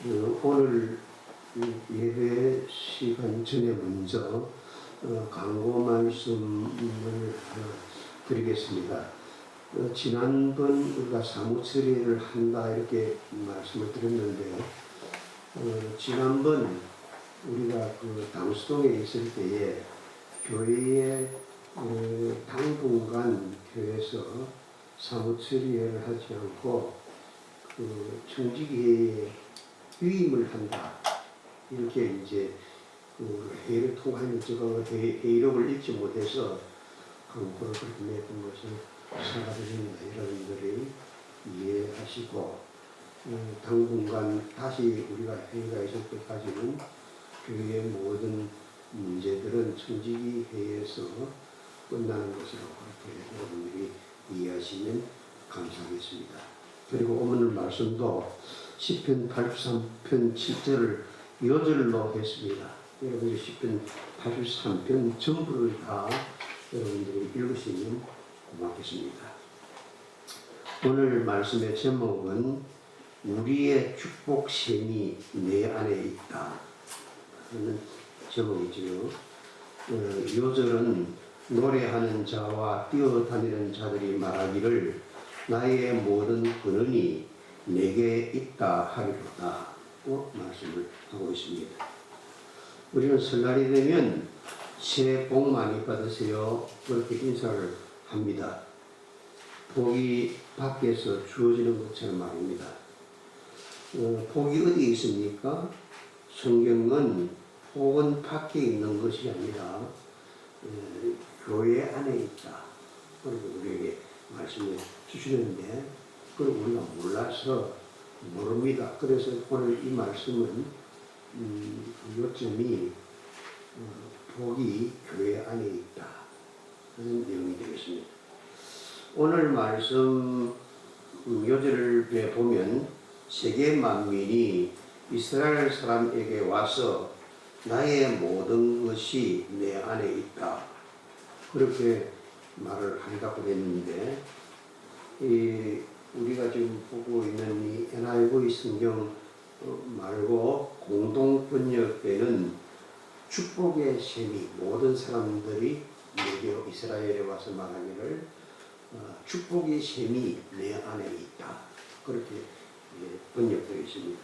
오늘 예배 시간 전에 먼저 강고 말씀을 드리겠습니다. 지난번 우리가 사무처리를 한다 이렇게 말씀을 드렸는데 지난번 우리가 그 당수동에 있을 때에 교회에 당분간 교회에서 사무처리를 하지 않고 그 청지기회에 위임을 한다 이렇게 이제 그 회의를 통하면 제가 회의록을 읽지 못해서 강고를 그렇게 냈던 것을 사과드립니다. 여러분들이 이해하시고 당분간 다시 우리가 회의가 있을 때까지는 교회의 모든 문제들은 청지기 회의에서 끝나는 것으로 그렇게 여러분들이 이해하시면 감사하겠습니다. 그리고 오늘 말씀도 시편 83편 7절을 여절로 했습니다. 여러분이 시편 83편 전부를 다 여러분들이 읽으시면 고맙겠습니다. 오늘 말씀의 제목은 우리의 축복 셈이 내 안에 있다 하는 제목이지요. 요절은 노래하는 자와 뛰어다니는 자들이 말하기를 나의 모든 근원이 내게 있다 하리로다 말씀을 하고 있습니다. 우리는 설날이 되면 새해 복 많이 받으세요 그렇게 인사를 합니다. 복이 밖에서 주어지는 것처럼 말입니다. 복이 어디에 있습니까? 성경은 복은 밖에 있는 것이 아니라 교회 안에 있다 그리고 우리에게 말씀을 주시는데 그걸 우리가 몰라서 모릅니다. 그래서 오늘 이 말씀은 요점이 복이 교회 안에 있다 하는 내용이 되겠습니다. 오늘 말씀 요절을 보면 세계 만민이 이스라엘 사람에게 와서 나의 모든 것이 내 안에 있다 그렇게 말을 한다고 했는데 우리가 지금 보고 있는 이 NIV 성경 말고 공동 번역에는 축복의 셈이 모든 사람들이 내게 이스라엘에 와서 말하기를 축복의 셈이 내 안에 있다 그렇게 번역되어 있습니다.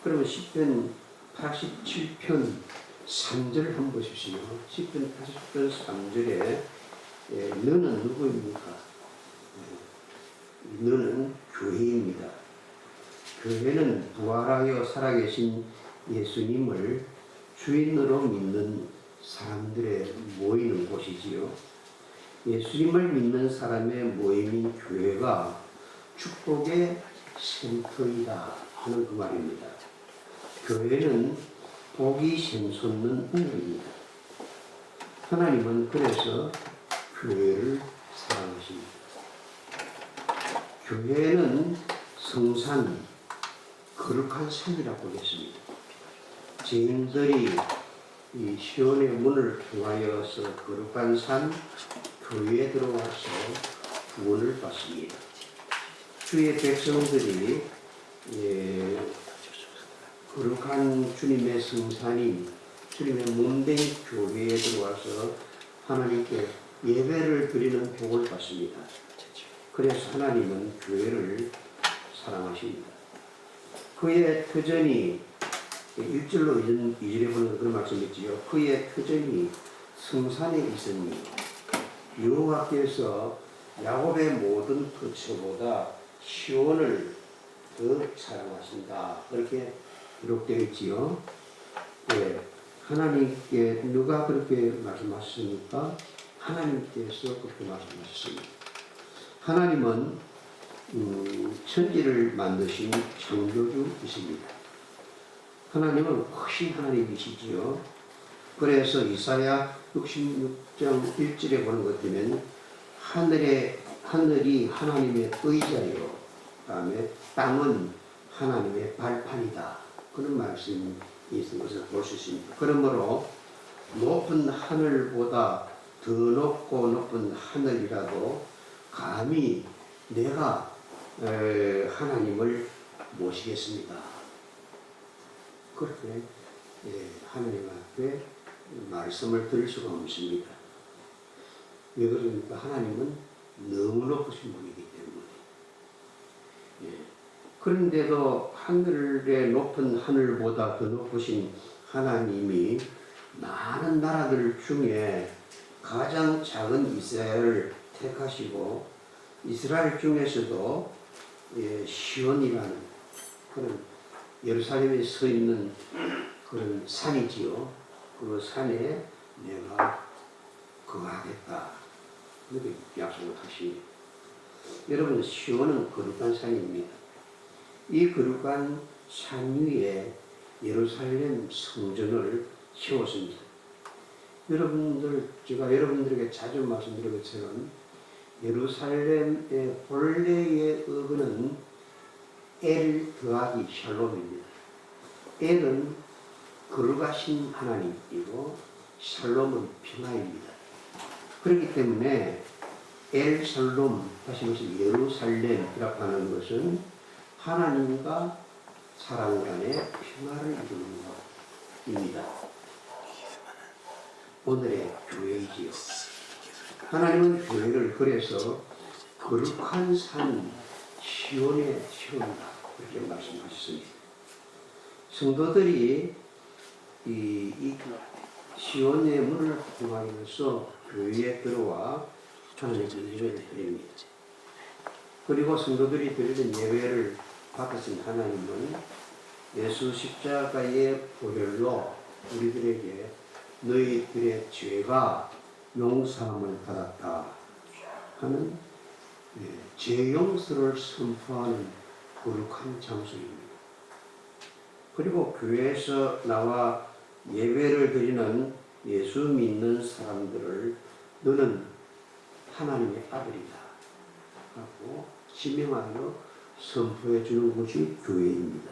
그러면 시편 87편 3절 한번 보십시오. 시편 87편 3절에 너는 누구입니까? 너는 교회입니다. 교회는 부활하여 살아계신 예수님을 주인으로 믿는 사람들의 모이는 곳이지요. 예수님을 믿는 사람의 모임인 교회가 축복의 센터이다 하는 그 말입니다. 교회는 복이 샘솟는 운명입니다. 하나님은 그래서 교회를 사랑하십니다. 교회는 성산, 거룩한 산이라고 했습니다. 죄인들이 이 시온의 문을 통하여서 거룩한 산 교회에 들어와서 구원을 받습니다. 주의 백성들이 거룩한 주님의 성산인 주님의 몸된 교회에 들어와서 하나님께 예배를 드리는 복을 받습니다. 그래서 하나님은 교회를 사랑하십니다. 그의 터전이 1절로 2절에 보는 그런 말씀이 있지요. 그의 터전이 성산에 있으니 여호와께서 야곱의 모든 터처보다 시온을 더 사랑하신다. 그렇게 기록되어 있지요. 하나님께 누가 그렇게 말씀하셨습니까? 하나님께서 그렇게 말씀하셨습니다. 하나님은 천지를 만드신 창조주이십니다. 하나님은 크신 하나님이시지요. 그래서 이사야 66장 1절에 보는 것 때문에 하늘이 하나님의 의자요, 다음에 땅은 하나님의 발판이다. 그런 말씀이 있는 것을 볼 수 있습니다. 그러므로 높은 하늘보다 더 높고 높은 하늘이라도 감히 내가 하나님을 모시겠습니다. 그렇게 하나님 앞에 말씀을 들을 수가 없습니다. 왜 그러니까 하나님은 너무 높으신 분이기 때문에. 그런데도 하늘의 높은 하늘보다 더 높으신 하나님이 많은 나라들 중에 가장 작은 이스라엘을 택하시고 이스라엘 중에서도 시온이라는 그런 예루살렘에 서 있는 그런 산이지요. 그 산에 내가 거하겠다. 이렇게 약속을 하십니다. 여러분, 시온은 거룩한 산입니다. 이 거룩한 산 위에 예루살렘 성전을 세웠습니다. 여러분들, 제가 여러분들에게 자주 말씀드린 것처럼 예루살렘의 본래의 어근은 엘 더하기 샬롬입니다. 엘은 거룩하신 하나님이고 샬롬은 평화입니다. 그렇기 때문에 엘 샬롬, 다시 말해서 예루살렘이라고 하는 것은 하나님과 사람 간의 평화를 이루는 것입니다. 오늘의 교회이지요. 하나님은 교회를 그래서 거룩한 산 시온에 세운다, 그렇게 말씀하셨습니다. 성도들이 이 시온의 문을 통하여서 교회에 들어와 하나님께 예배를 드립니다. 그리고 성도들이 드리는 예배를 받으신 하나님은 예수 십자가의 보혈로 우리들에게 너희들의 죄가 용서함을 받았다 하는 죄 용서를 선포하는 거룩한 장소입니다. 그리고 교회에서 나와 예배를 드리는 예수 믿는 사람들을 너는 하나님의 아들이다 하고 지명하여 선포해 주는 곳이 교회입니다.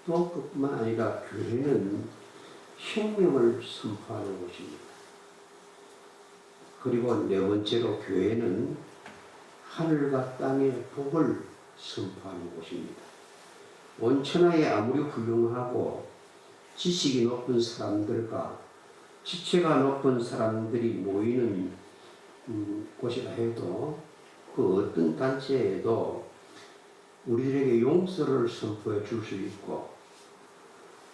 또 그뿐만 아니라 교회는 생명을 선포하는 곳입니다. 그리고 네 번째로 교회는 하늘과 땅의 복을 선포하는 곳입니다. 온천하에 아무리 훌륭하고 지식이 높은 사람들과 지체가 높은 사람들이 모이는 곳이라 해도 그 어떤 단체에도 우리들에게 용서를 선포해 줄 수 있고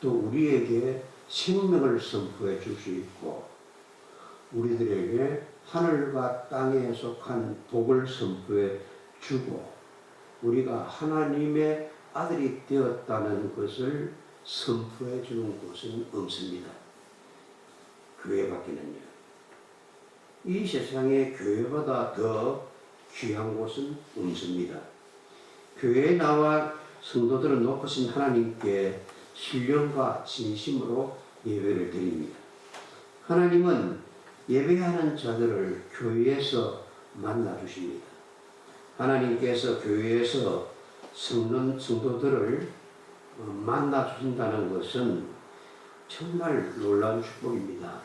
또 우리에게 생명을 선포해 줄 수 있고 우리들에게 하늘과 땅에 속한 복을 선포해 주고 우리가 하나님의 아들이 되었다는 것을 선포해 주는 곳은 없습니다. 교회밖에는요. 이 세상에 교회보다 더 귀한 곳은 없습니다. 교회에 나와 성도들은 높으신 하나님께 신령과 진심으로 예배를 드립니다. 하나님은 예배하는 자들을 교회에서 만나 주십니다. 하나님께서 교회에서 성도들을 만나 주신다는 것은 정말 놀라운 축복입니다.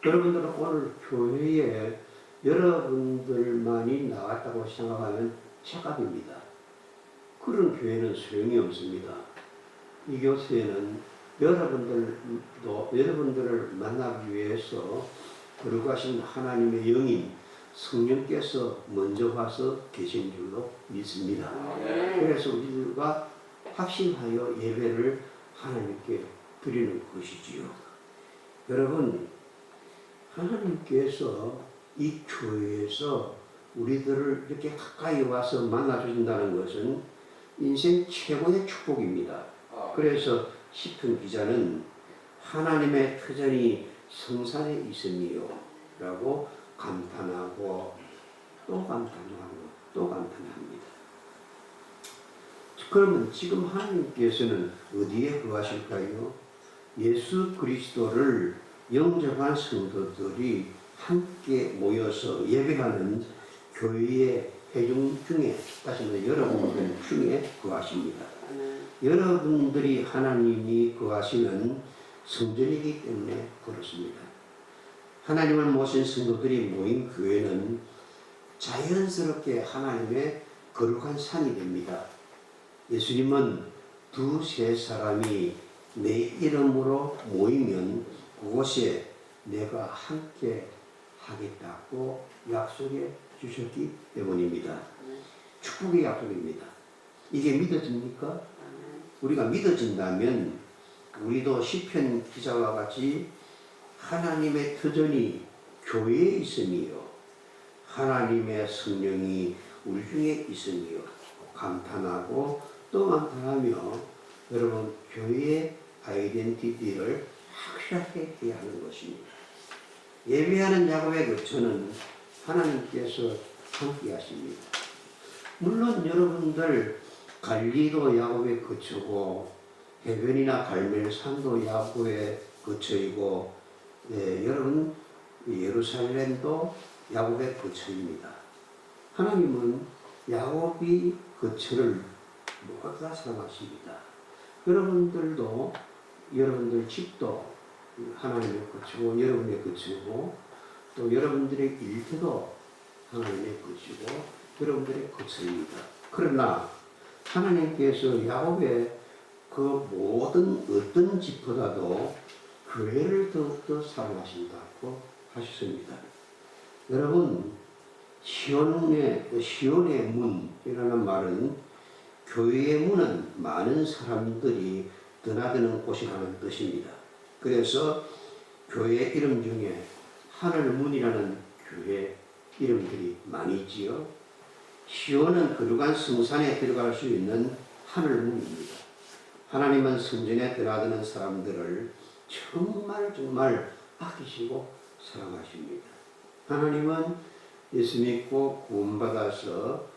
여러분들은 오늘 교회에 여러분들만이 나왔다고 생각하면 착각입니다. 그런 교회는 소용이 없습니다. 이 교회는 여러분들을 만나기 위해서 거룩하신 하나님의 영인 성령께서 먼저 와서 계신 줄로 믿습니다. 그래서 우리가 확신하여 예배를 하나님께 드리는 것이지요. 여러분, 하나님께서 이 교회에서 우리들을 이렇게 가까이 와서 만나주신다는 것은 인생 최고의 축복입니다. 그래서 시편 기자는 하나님의 터전이 성산에 있으니요 라고 감탄하고 또 감탄하고 또 감탄합니다. 그러면 지금 하나님께서는 어디에 거하실까요? 예수 그리스도를 영접한 성도들이 함께 모여서 예배하는 교회의 회중 중에, 다시 말해 여러분들 중에 거하십니다. 여러분들이 하나님이 거하시는 성전이기 때문에 그렇습니다. 하나님을 모신 성도들이 모인 교회는 자연스럽게 하나님의 거룩한 산이 됩니다. 예수님은 두세 사람이 내 이름으로 모이면 그곳에 내가 함께 하겠다고 약속해 주셨기 때문입니다. 축복의 약속입니다. 이게 믿어집니까? 우리가 믿어진다면 우리도 시편 기자와 같이 하나님의 터전이 교회에 있으며 하나님의 성령이 우리 중에 있으며 감탄하고 또 감탄하며 여러분 교회의 아이덴티티를 확실하게 해야 하는 것입니다. 예배하는 야곱의 거처는 하나님께서 함께 하십니다. 물론 여러분들 갈리도 야곱의 거처고 해변이나 갈멜산도 야곱의 거처이고 여러분 예루살렘도 야곱의 거처입니다. 하나님은 야곱이 거처를 모두 다 사랑하십니다. 여러분들도 여러분들 집도 하나님의 거처고 여러분의 거처고 또 여러분들의 일터도 하나님의 거처고 여러분들의 거처입니다. 그러나 하나님께서 야곱의 그 모든 어떤 집보다도 교회를 더욱더 사랑하신다고 하셨습니다. 여러분 시온의 문이라는 말은 교회의 문은 많은 사람들이 드나드는 곳이라는 뜻입니다. 그래서 교회 이름 중에 하늘문이라는 교회 이름들이 많이 있지요. 시온은 거룩한 성산에 들어갈 수 있는 하늘문입니다. 하나님은 성전에 드나드는 사람들을 정말 아끼시고 사랑하십니다. 하나님은 예수 믿고 구원받아서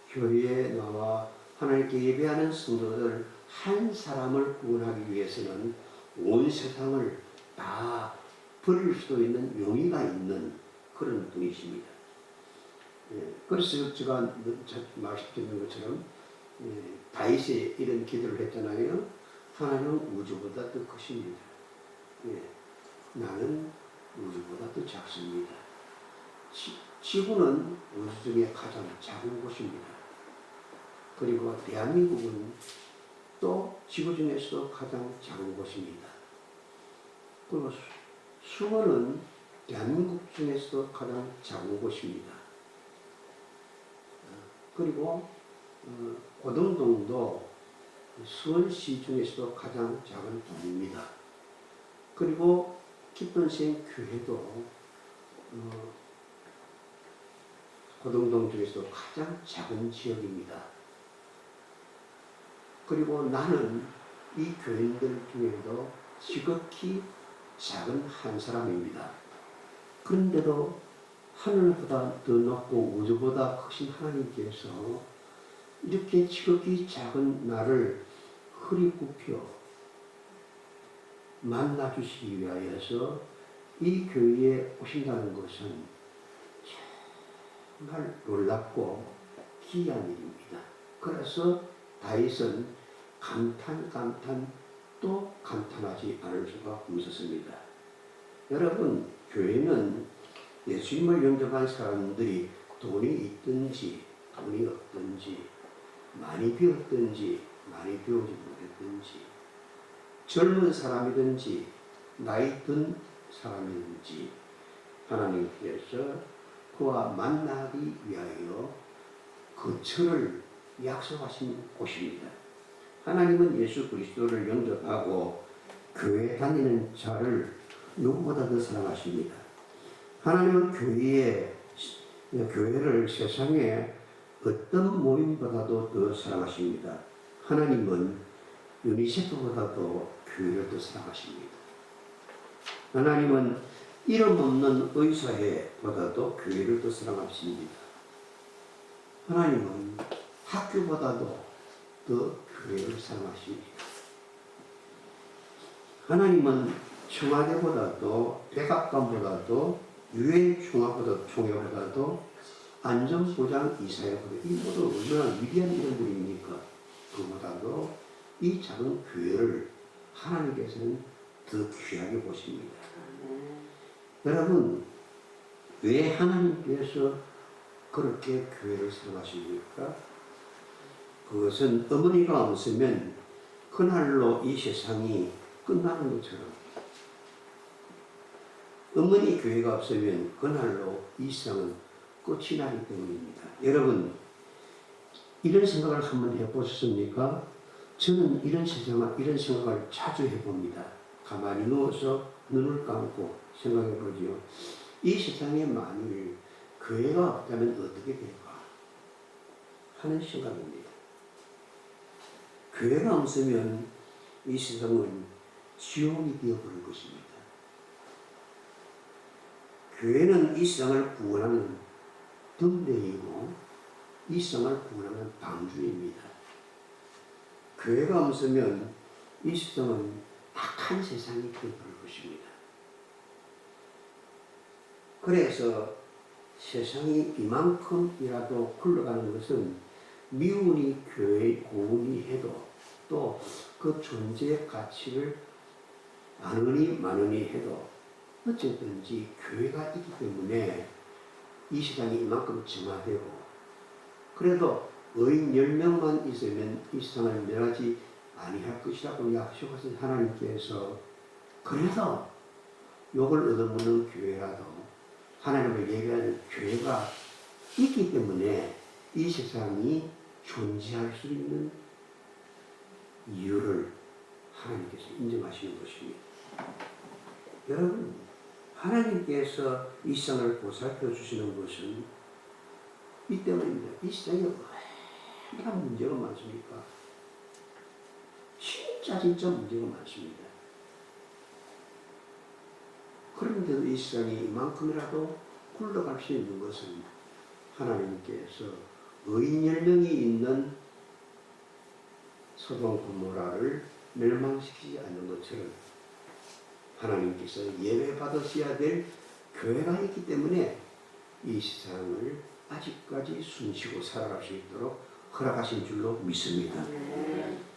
교회에 나와 하나님께 예배하는 성도들 한 사람을 구원하기 위해서는 온 세상을 다 버릴 수도 있는 용의가 있는 그런 분이십니다. 그래서 제가 말씀드린 것처럼 다윗이 이런 기도를 했잖아요. 하나님은 우주보다 더 크십니다. 나는 우주보다 더 작습니다. 지구는 우주 중에 가장 작은 곳입니다. 그리고 대한민국은 또 지구 중에서 가장 작은 곳입니다. 그리고 수원은 대한민국 중에서 가장 작은 곳입니다. 그리고 고등동도 수원시 중에서도 가장 작은 동입니다. 그리고 기쁜생 교회도 고등동 중에서도 가장 작은 지역입니다. 그리고 나는 이 교인들 중에도 지극히 작은 한 사람입니다. 그런데도 하늘보다 더 높고 우주보다 크신 하나님께서 이렇게 지극히 작은 나를 허리 굽혀 만나주시기 위하여서 이 교회에 오신다는 것은 정말 놀랍고 기이한 일입니다. 그래서 다윗은 감탄 또 감탄하지 않을 수가 없었습니다. 여러분, 교회는 예수님을 영접한 사람들이 돈이 있든지 돈이 없든지 많이 배웠든지 많이 배우지 못했든지 젊은 사람이든지 나이 든 사람이든지 하나님께서 그와 만나기 위하여 거처를 약속하신 곳입니다. 하나님은 예수 그리스도를 영접하고 교회 다니는 자를 누구보다 더 사랑하십니다. 하나님은 교회를 세상에 어떤 모임보다도 더 사랑하십니다. 하나님은 유니세프보다도 교회를 더 사랑하십니다. 하나님은 이름 없는 의사회보다도 교회를 더 사랑하십니다. 하나님은 학교보다도 더 교회를 사랑하십니다. 하나님은 청와대보다도 백악관보다도 유엔 총회보다도 안전보장 이사회보다 이 모두 얼마나 위대한 이름들입니까? 그보다도 이 작은 교회를 하나님께서는 더 귀하게 보십니다. 여러분, 왜 하나님께서 그렇게 교회를 사랑하십니까? 그것은 어머니가 없으면 그날로 이 세상이 끝나는 것처럼 어머니 교회가 없으면 그날로 이 세상은 끝이 나기 때문입니다. 여러분 이런 생각을 한번 해보셨습니까? 저는 이런 생각을 자주 해봅니다. 가만히 누워서 눈을 감고 생각해보죠. 이 세상에 만일 교회가 없다면 어떻게 될까 하는 생각입니다. 교회가 없으면 이 세상은 지옥이 되어버릴 것입니다. 교회는 이 세상을 구원하는 등대이고 이 세상을 구원하는 방주입니다. 교회가 없으면 이 세상은 악한 세상이 되어버릴 것입니다. 그래서 세상이 이만큼이라도 굴러가는 것은 미운이 교회의 고운이 해도 또 그 존재의 가치를 아느니 마느니 해도 어쨌든지 교회가 있기 때문에 이 세상이 이만큼 정화되고 그래도 의인 10명만 있으면 이 세상을 멸하지 아니할 것이라고 약속하신 하나님께서 그래서 욕을 얻어먹는 교회라도 하나님을 예배하는 교회가 있기 때문에 이 세상이 존재할 수 있는 이유를 하나님께서 인정하시는 것입니다. 여러분 하나님께서 이 세상을 보살펴 주시는 것은 이 때문입니다. 이 세상에 얼마나 문제가 많습니까? 진짜 문제가 많습니다. 그런데도 이 세상이 이만큼이라도 굴러갈 수 있는 것은 하나님께서 의인 10명이 있는 소돔 고모라를 멸망시키지 않는 것처럼 하나님께서 예배받으셔야 될 교회가 있기 때문에 이 세상을 아직까지 숨쉬고 살아갈 수 있도록 허락하신 줄로 믿습니다.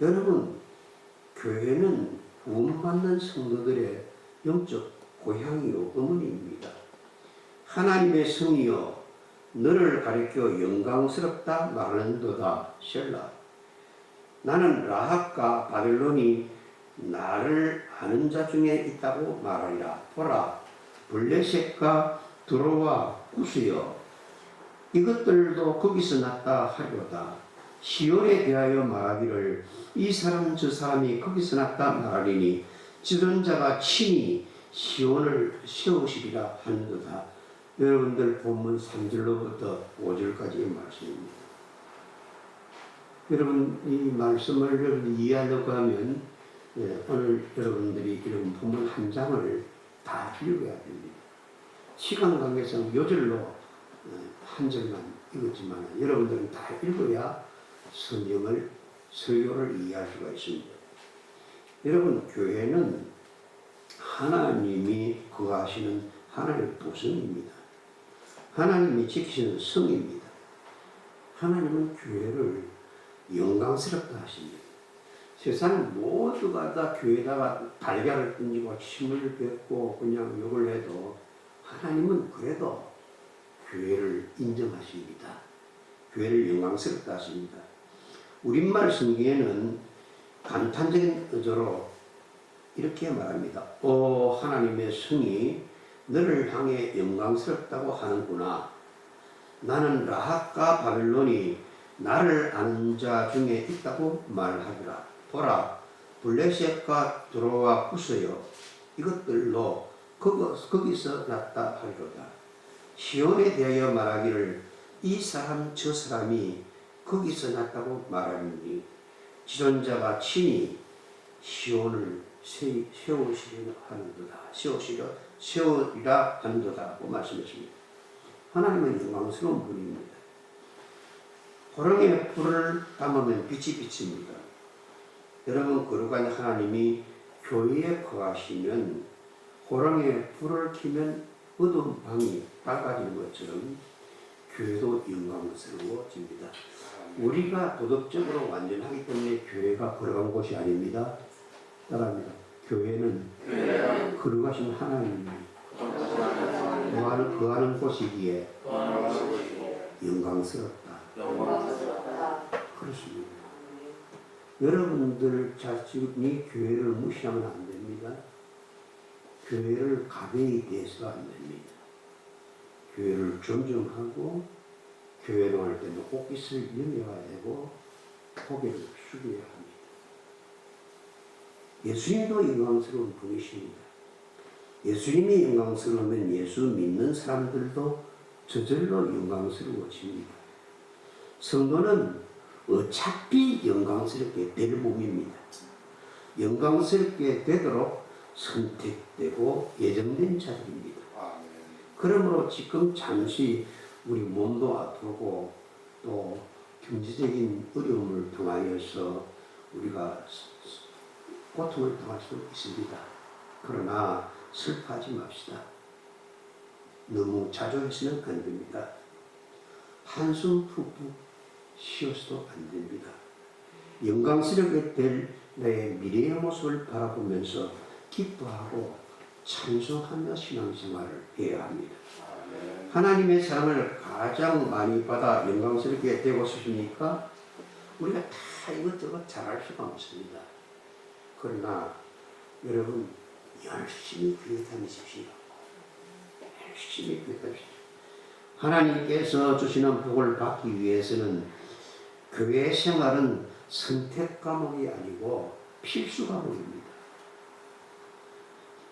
여러분 교회는 구원받는 성도들의 영적 고향이요 어머니입니다. 하나님의 성이여 너를 가리켜 영광스럽다 말하는도다. 셀라. 나는 라합과 바벨론이 나를 아는 자 중에 있다고 말하리라. 보라 블레셋과 두로와 구스여 이것들도 거기서 났다 하리로다. 시온에 대하여 말하기를 이 사람 저 사람이 거기서 났다 말하리니 지존자가 친히 시온을 세우시리라 하는도다. 여러분들 본문 3절로부터 5절까지의 말씀입니다. 여러분 이 말씀을 여러분이 이해하려고 하면 오늘 여러분들이 이런 본문 한 장을 다 읽어야 됩니다. 시간 관계상 요절로 한 절만 읽었지만 여러분들은 다 읽어야 성경을 설교를 이해할 수가 있습니다. 여러분 교회는 하나님이 거하시는 하나님의 도성입니다. 하나님이 지키시는 성입니다. 하나님은 교회를 영광스럽다 하십니다. 세상 모두가 다 교회에다가 달걀을 던지고 침을 뱉고 그냥 욕을 해도 하나님은 그래도 교회를 인정하십니다. 교회를 영광스럽다 하십니다. 우리말 성경에는 감탄적인 어조로 이렇게 말합니다. 오 하나님의 성이 너를 향해 영광스럽다고 하는구나. 나는 라합과 바벨론이 나를 아는 자 중에 있다고 말하리라. 보라 블레셋과 두로와 구스여 이것들로 거기서 났다 하리로다. 시온에 대하여 말하기를 이 사람 저 사람이 거기서 났다고 말하니 지존자가 친히 시온을 세우시리라 하는도다고 말씀했습니다. 하나님은 영광스러운 분입니다. 호령에 불을 담으면 빛이 비칩니다. 여러분 거룩한 하나님이 교회에 거하시면 호령에 불을 켜면 어두운 방이 밝아지는 것처럼 교회도 영광스러워집니다. 우리가 도덕적으로 완전하기 때문에 교회가 거룩한 곳이 아닙니다. 따라합니다. 교회는 거룩하신 하나님이 거하는 곳이기에 영광스럽다. 그렇습니다. 여러분들 자신이 교회를 무시하면 안 됩니다. 교회를 가벼이 대해서 안 됩니다. 교회를 존중하고 교회 나올 때는 옷깃을 연해야 되고 고개를 숙여야 합니다. 예수님도 영광스러운 분이십니다. 예수님이 영광스러우면 예수 믿는 사람들도 저절로 영광스러워집니다. 성도는 어차피 영광스럽게 될 몸입니다. 영광스럽게 되도록 선택되고 예정된 자들입니다. 그러므로 지금 잠시 우리 몸도 아프고 또 경제적인 어려움을 통하여서 우리가 고통을 당할 수 있습니다. 그러나 슬퍼하지 맙시다. 너무 자주 해서는 안 됩니다. 한숨 푹푹 쉬어서도 안 됩니다. 영광스럽게 될 나의 미래의 모습을 바라보면서 기뻐하고 찬송하며 신앙생활을 해야 합니다. 하나님의 사랑을 가장 많이 받아 영광스럽게 되고 싶으니까 우리가 다 이것저것 잘할 수가 없습니다. 그러나 여러분 열심히 교회 다니십시오. 열심히 교회 다니십시오. 하나님께서 주시는 복을 받기 위해서는 교회 생활은 선택 과목이 아니고 필수 과목입니다.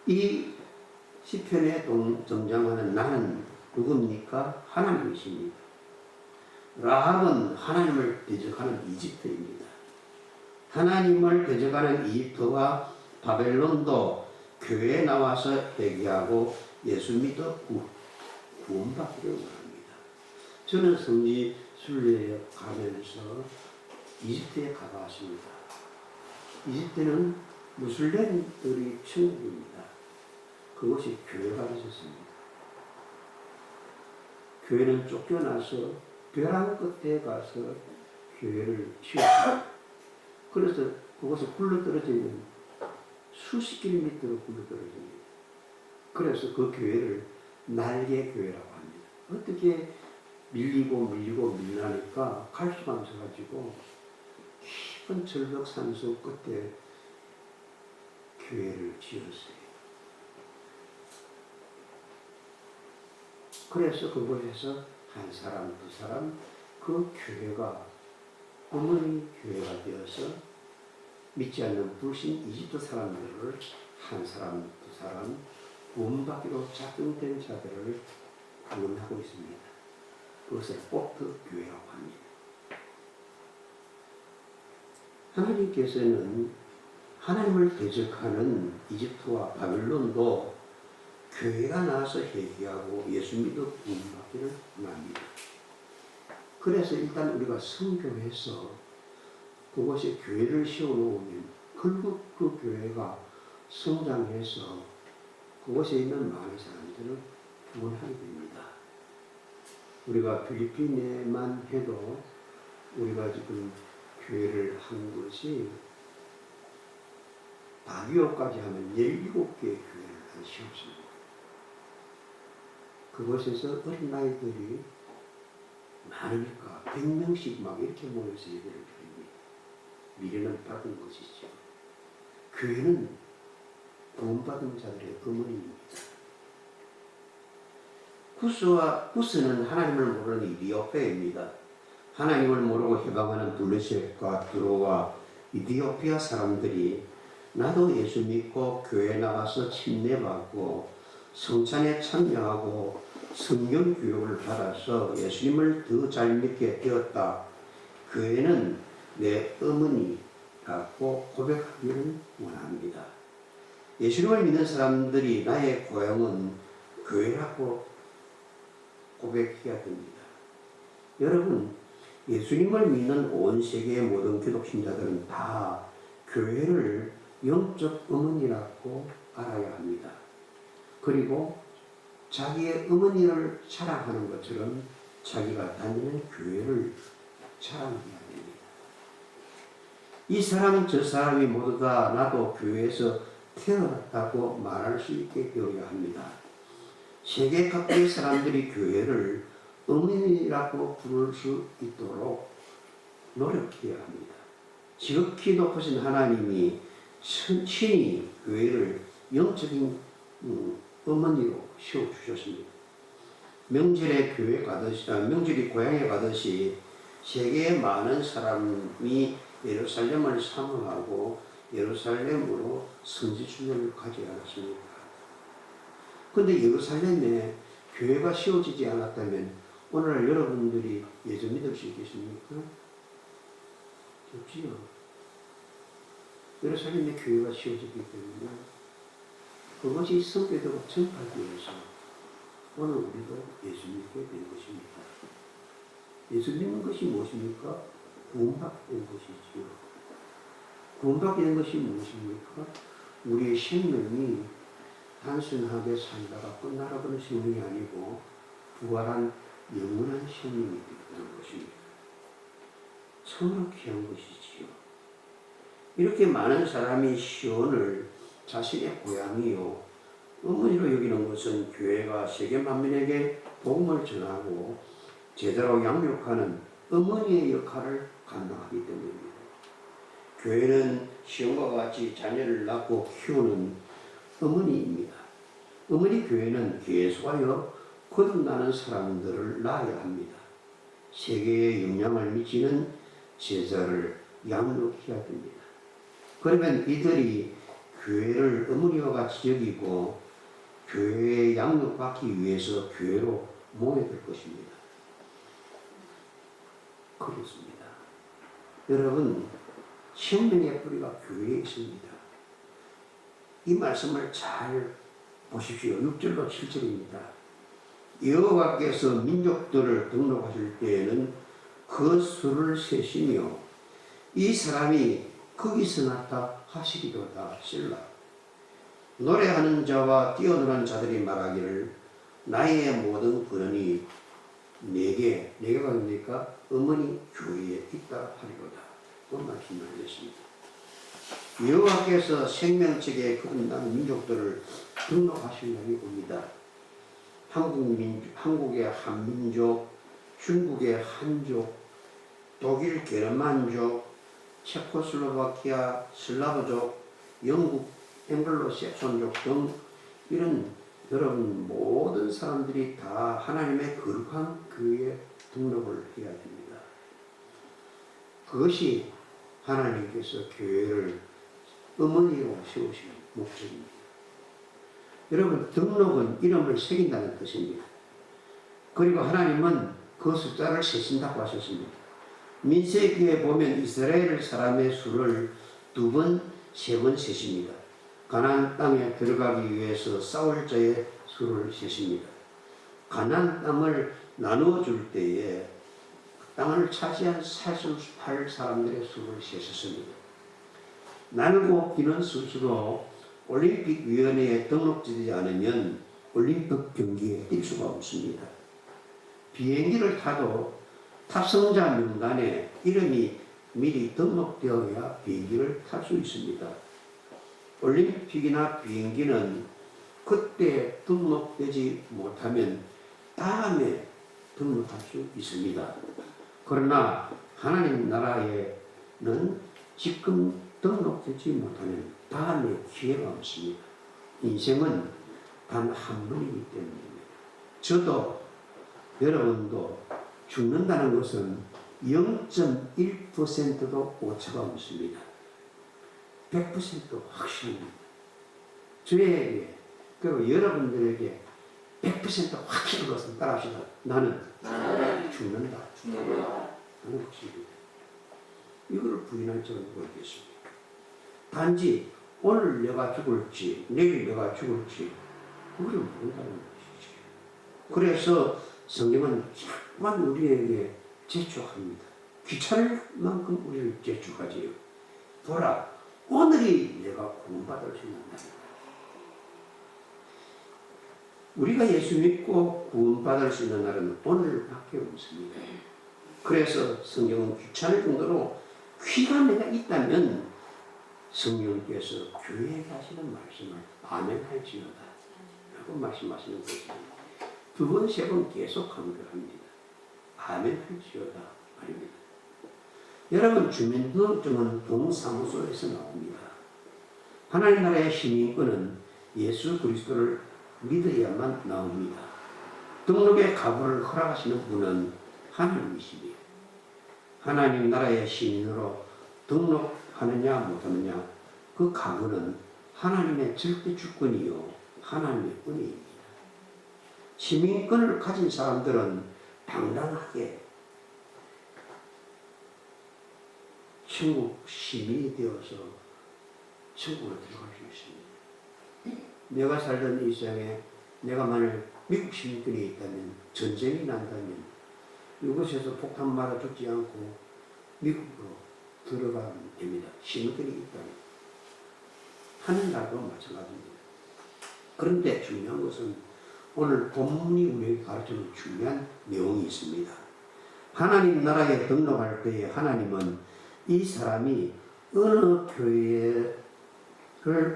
이 시편에 등장하는 나는 누굽니까? 하나님이십니다. 라합은 하나님을 대적하는 이집트입니다. 하나님을 대적하는 이집트와 바벨론도 교회에 나와서 회개하고 예수 믿어 구원받기를 원합니다. 저는 성지 순례에 가면서 이집트에 가봤습니다. 이집트는 무슬림들이 천국입니다. 그것이 교회가 있었습니다. 교회는 쫓겨나서 벼랑 끝에 가서 교회를 지었습니다. 그래서 그것을 굴러떨어져 있는 수십 킬로미터로 굴러떨어집니다. 그래서 그 교회를 날개 교회라고 합니다. 어떻게 밀리고 밀리니까 갈 수가 없어가지고 깊은 절벽 산속 끝에 교회를 지었어요. 그래서 그곳에서 한 사람, 두 사람, 그 교회가 어머니 교회가 되어서 믿지 않는 불신 이집트 사람들을 한 사람, 두 사람 구원받기로 작정된 자들을 구원하고 있습니다. 그것을 포트 교회라고 합니다. 하나님께서는 하나님을 대적하는 이집트와 바벨론도 교회가 나와서 회개하고 예수 믿어 구원받기를 원합니다. 그래서 일단 우리가 성교해서 그곳에 교회를 세워놓으면 결국 그 교회가 성장해서 그곳에 있는 많은 사람들을 구원하게 됩니다. 우리가 필리핀에만 해도 우리가 지금 교회를 한 것이 바기오까지 하면 17개의 교회를 세웠습니다. 그곳에서 어린아이들이 많으니까 100명씩 막 이렇게 모여서 예배를 드립니다. 미래는 받은 것이죠. 교회는 구원받은 자들의 어머니입니다. 구스는 하나님을 모르는 이디오피아입니다. 하나님을 모르고 해방하는 블레셋과 두로와 이디오피아 사람들이 나도 예수 믿고 교회 나가서 침례받고 성찬에 참여하고 성경 교육을 받아서 예수님을 더 잘 믿게 되었다. 교회는 내 어머니라고 고백하기를 원합니다. 예수님을 믿는 사람들이 나의 고향은 교회라고 고백해야 됩니다. 여러분, 예수님을 믿는 온 세계의 모든 기독 신자들은 다 교회를 영적 어머니라고 알아야 합니다. 그리고 자기의 어머니를 자랑하는 것처럼 자기가 다니는 교회를 자랑해야 됩니다. 이 사람 저 사람이 모두 다 나도 교회에서 태어났다고 말할 수 있게 되어야 합니다. 세계 각국의 사람들이 교회를 어머니라고 부를 수 있도록 노력해야 합니다. 지극히 높으신 하나님이 친히 교회를 영적인 어머니로 세워주셨습니다. 명절에 교회 가듯이, 명절이 고향에 가듯이 세계의 많은 사람이 예루살렘을 사모하고 예루살렘으로 성지순례를 가지 않았습니까? 그런데 예루살렘에 교회가 세워지지 않았다면 오늘날 여러분들이 예수 믿을 수 있겠습니까? 없지요. 예루살렘에 교회가 세워졌기 때문에 그것이 성교대로 전파하기 위해서 오늘 우리도 예수 믿게 된 것입니다. 예수 믿는 것이 무엇입니까? 구원받게 된 것이지요. 구원받게 된 것이 무엇입니까? 우리의 생명이 단순하게 살다가 끝나라고는 생명이 아니고 부활한 영원한 생명이 되는 것입니다. 참으로 귀한 것이지요. 이렇게 많은 사람이 시온을 자신의 고향이요 어머니로 여기는 것은 교회가 세계 만민에게 복음을 전하고 제대로 양육하는 어머니의 역할을 감당하기 때문입니다. 교회는 시온과 같이 자녀를 낳고 키우는 어머니입니다. 어머니 교회는 계속하여 거듭나는 사람들을 낳아야 합니다. 세계에 영향을 미치는 제자를 양육해야 됩니다. 그러면 이들이 교회를 어머니와 같이 여기고 교회의 양육받기 위해서 교회로 모여들 것입니다. 그렇습니다. 여러분, 생명의 뿌리가 교회에 있습니다. 이 말씀을 잘 보십시오. 6절로 7절입니다. 여호와께서 민족들을 등록하실 때에는 그 수를 세시며 이 사람이 거기서 났다 하시리로다. 셀라. 노래하는 자와 뛰어노는 자들이 말하기를 나의 모든 근원이 내게가 뭡니까? 어머니 교회에 있다 하리로다. 그 말씀을 하셨습니다. 여호와께서 생명책에 거듭난 민족들을 등록하실 날이 옵니다. 한국의 한민족, 중국의 한족, 독일 게르만족, 체코슬로바키아 슬라브족, 영국 앵글로색손족 등 이런 여러분 모든 사람들이 다 하나님의 거룩한 교회에 등록을 해야 됩니다. 그것이 하나님께서 교회를 어머니로 세우신 목적입니다. 여러분, 등록은 이름을 새긴다는 뜻입니다. 그리고 하나님은 그 숫자를 세신다고 하셨습니다. 민수기에 보면 이스라엘 사람의 수를 2번, 3번 세십니다. 가나안 땅에 들어가기 위해서 싸울 자의 수를 세십니다. 가나안 땅을 나누어 줄 때에 땅을 차지한 48 사람들의 수를 세셨습니다. 나누고 기는 수수로 올림픽위원회에 등록되지 않으면 올림픽 경기에 뛸 수가 없습니다. 비행기를 타도 탑승자 명단에 이름이 미리 등록되어야 비행기를 탈 수 있습니다. 올림픽이나 비행기는 그때 등록되지 못하면 다음에 등록할 수 있습니다. 그러나 하나님 나라에는 지금 등록되지 못하면 다음에 기회가 없습니다. 인생은 단 한 번이기 때문입니다. 저도 여러분도 죽는다는 것은 0.1%도 오차가 없습니다. 100% 확실합니다. 저에게 그리고 여러분들에게 100% 확실한 것은 따라합시다. 나는 죽는다. 나는 확실합니다. 이걸 부인할 적은 모르겠습니다. 단지 오늘 내가 죽을지 내일 내가 죽을지 그걸 모른다는 것이지. 그래서 성경은 자꾸만 우리에게 재촉합니다. 귀찮을 만큼 우리를 재촉하지요. 보라, 오늘이 내가 구원받을 수 있는 날이다. 우리가 예수 믿고 구원받을 수 있는 날은 오늘밖에 없습니다. 그래서 성경은 귀찮을 정도로 귀가 내가 있다면 성령께서 교회에 하시는 말씀을 아멘 할지어다 라고 말씀하시는 것입니다. 2번, 3번 계속 강조합니다. 아멘 할지어다 말입니다. 여러분, 주민등록증은 동사무소에서 나옵니다. 하나님 나라의 시민권은 예수 그리스도를 믿어야만 나옵니다. 등록의 가부를 허락하시는 분은 하나님이십니다. 하나님 나라의 시민으로 등록하느냐 못하느냐, 그 가부는 하나님의 절대 주권이요 하나님의 은혜입니다. 시민권을 가진 사람들은 당당하게 천국 시민이 되어서 천국으로 들어갈 수 있습니다. 내가 살던 이 세상에 내가 만일 미국 시민권이 있다면, 전쟁이 난다면 이곳에서 폭탄 맞아 죽지 않고 미국으로 들어가면 됩니다. 시민권이 있다면. 하늘나라도 마찬가지입니다. 그런데 중요한 것은 오늘 본문이 우리에게 가르치는 중요한 내용이 있습니다. 하나님 나라에 등록할 때에 하나님은 이 사람이 어느 교회를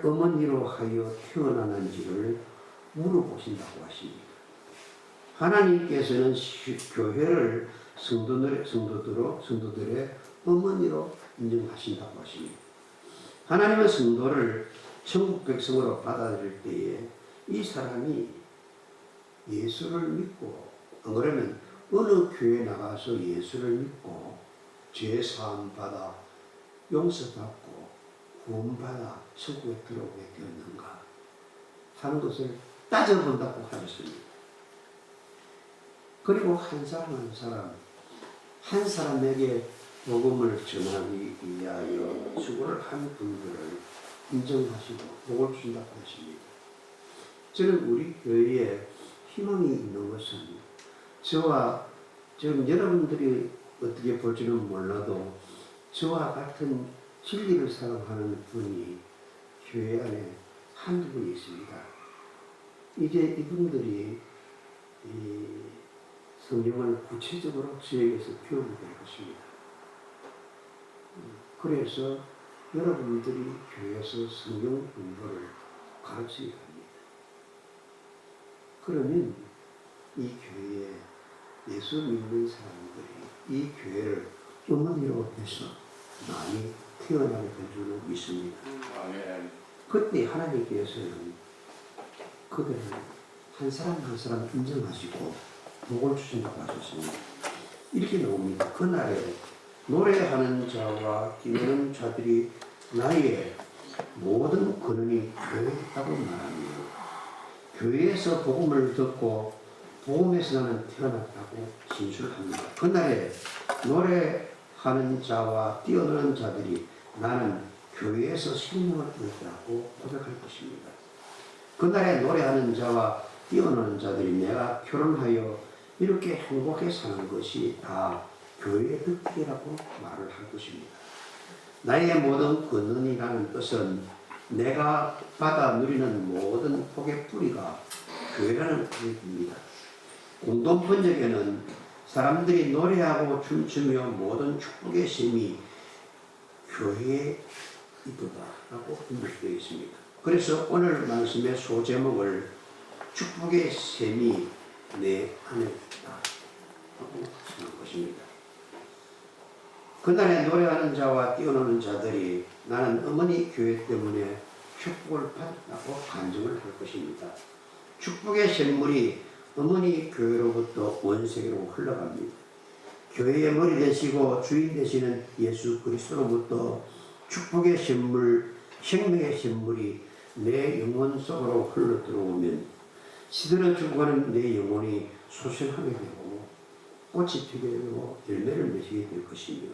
어머니로 하여 태어나는지를 물어보신다고 하십니다. 하나님께서는 교회를 성도들의 어머니로 인정하신다고 하십니다. 하나님은 성도를 천국 백성으로 받아들일 때에 이 사람이 예수를 믿고, 안 그러면 어느 교회 나가서 예수를 믿고 죄 사함 받아 용서받고 구원받아 천국에 들어오게 되었는가 하는 것을 따져본다고 하셨습니다. 그리고 한 사람 한 사람에게 복음을 전하기 위하여 수고를 한 분들을 인정하시고 복을 주신다고 하십니다. 저는 우리 교회에 희망이 있는 것은, 저와 지금 여러분들이 어떻게 볼지는 몰라도 저와 같은 진리를 사랑하는 분이 교회 안에 한두 분 있습니다. 이제 이분들이 이 성경을 구체적으로 저에게서 배우게 될 것입니다. 그래서 여러분들이 교회에서 성경 공부를 가르쳐야 합니다. 그러면 이 교회에 예수 믿는 사람들이 이 교회를 어머니로 해서 많이 태어나게 될 줄로 믿습니다. 그때 하나님께서는 그들을 한 사람 한 사람 인정하시고 복을 주신다고 하셨습니다. 이렇게 나옵니다. 그날에 노래하는 자와 기도하는 자들이 나의 모든 권한이 교회에 있다고 말하며, 교회에서 복음을 듣고 복음에서 나는 태어났다고 진술합니다. 그날에 노래하는 자와 뛰어노는 자들이 나는 교회에서 생명을 얻었다고 고백할 것입니다. 그날에 노래하는 자와 뛰어노는 자들이 내가 결혼하여 이렇게 행복하게 사는 것이 다 교회의 덕택이라고 말을 할 것입니다. 나의 모든 권한이라는 뜻은 내가 받아 누리는 모든 복의 뿌리가 교회라는 뜻입니다. 공동 번역에는 사람들이 노래하고 춤추며 모든 축복의 셈이 교회에 있도다라고 번역되어 있습니다. 그래서 오늘 말씀의 소제목을 축복의 셈이 내 안에 있다라고 하는 것입니다. 그날에 노래하는 자와 뛰어노는 자들이 나는 어머니 교회 때문에 축복을 받았다고 간증을 할 것입니다. 축복의 샘물이 어머니 교회로부터 온 세계로 흘러갑니다. 교회의 머리 되시고 주인 되시는 예수 그리스도로부터 축복의 샘물, 생명의 샘물이 내 영혼 속으로 흘러 들어오면 시들어 죽어가는 내 영혼이 소생하게 되고 꽃이 피게 되고 열매를 맺게 될 것이며,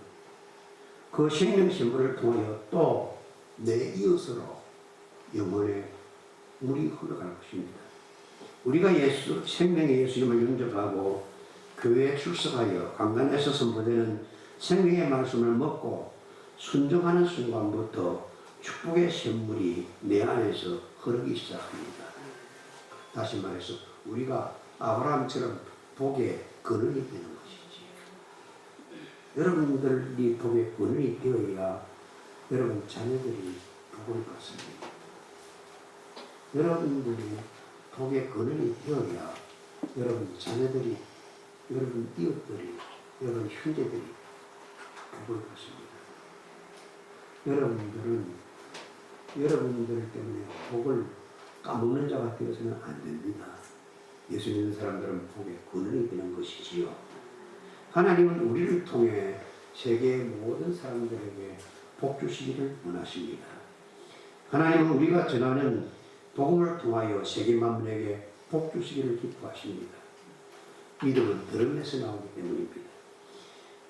그 생명 샘물을 통하여 또 내 이웃으로 영혼의 물이 흘러갈 것입니다. 우리가 생명의 예수님을 영접하고 교회에 출석하여 강단에서 선포되는 생명의 말씀을 먹고 순종하는 순간부터 축복의 샘물이 내 안에서 흐르기 시작합니다. 다시 말해서 우리가 아브라함처럼 복의 근원이 되는 것이지. 여러분들이 복의 근원이 되어야 여러분 자녀들이 복을 받습니다. 여러분들이 복의 근원이 되어야 여러분 자녀들이, 여러분 이웃들이, 여러분 형제들이 복을 받습니다. 여러분들 때문에 복을 까먹는 자가 되어서는 안 됩니다. 예수 믿는 사람들은 복의 근원이 되는 것이지요. 하나님은 우리를 통해 세계의 모든 사람들에게 복 주시기를 원하십니다. 하나님은 우리가 전하는 복음을 통하여 세계 만민에게 복 주시기를 기뻐하십니다. 믿음은 들음에서 나오기 때문입니다.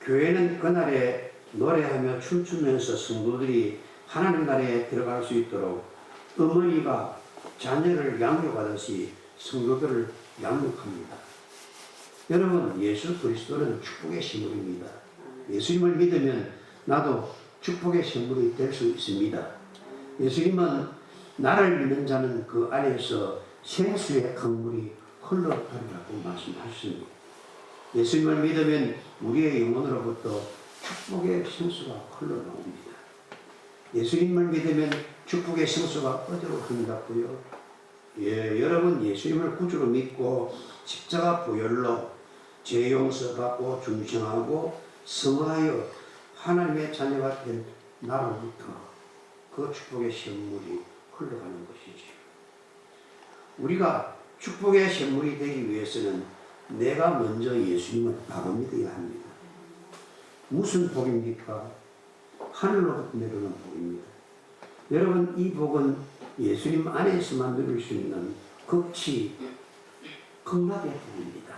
교회는 그날에 노래하며 춤추면서 성도들이 하나님 나라에 들어갈 수 있도록 어머니가 자녀를 양육하듯이 성도들을 양육합니다. 여러분, 예수 그리스도는 축복의 식물입니다. 예수님을 믿으면 나도 축복의 식물이 될 수 있습니다. 예수님은 나를 믿는 자는 그 안에서 생수의 강물이 흘러가리라고 말씀하셨습니다. 예수님을 믿으면 우리의 영혼으로부터 축복의 생수가 흘러나옵니다. 예수님을 믿으면 축복의 생수가 어디로 흐른다고요? 예, 여러분 예수님을 구주로 믿고 십자가 보혈로 죄 용서받고 중생하고 성화하여 하나님의 자녀가 된 나로부터 그 축복의 샘물이 흘러가는 것이지요. 우리가 축복의 샘물이 되기 위해서는 내가 먼저 예수님을 바로 믿어야 합니다. 무슨 복입니까? 하늘로부터 내려오는 복입니다. 여러분, 이 복은 예수님 안에서만 누릴 수 있는 극치 극락의 복입니다.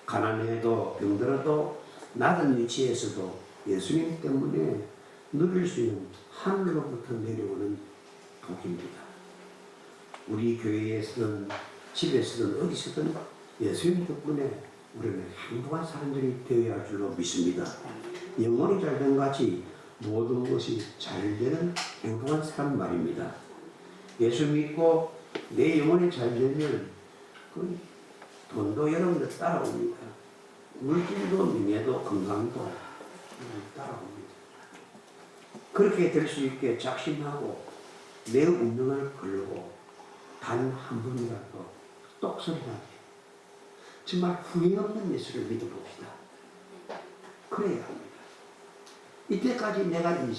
가난해도 병들어도 낮은 위치에서도 예수님 때문에 누릴 수 있는 하늘로부터 내려오는 복입니다. 우리 교회에서든 집에서든 어디서든 예수님 덕분에 우리는 행복한 사람들이 되어야 할 줄로 믿습니다. 영혼이 잘된 같이 모든 것이 잘 되는 행복한 사람 말입니다. 예수 믿고 내 영혼이 잘 되면 그 돈도 여러분들 따라옵니다. 물질도 명예도 건강도 따라옵니다. 그렇게 될 수 있게 작심하고 내 운명을 걸고 단 한 번이라도 똑소리나게 정말 후회 없는 예수를 믿어봅시다. 그래야 합니다. 이때까지 내가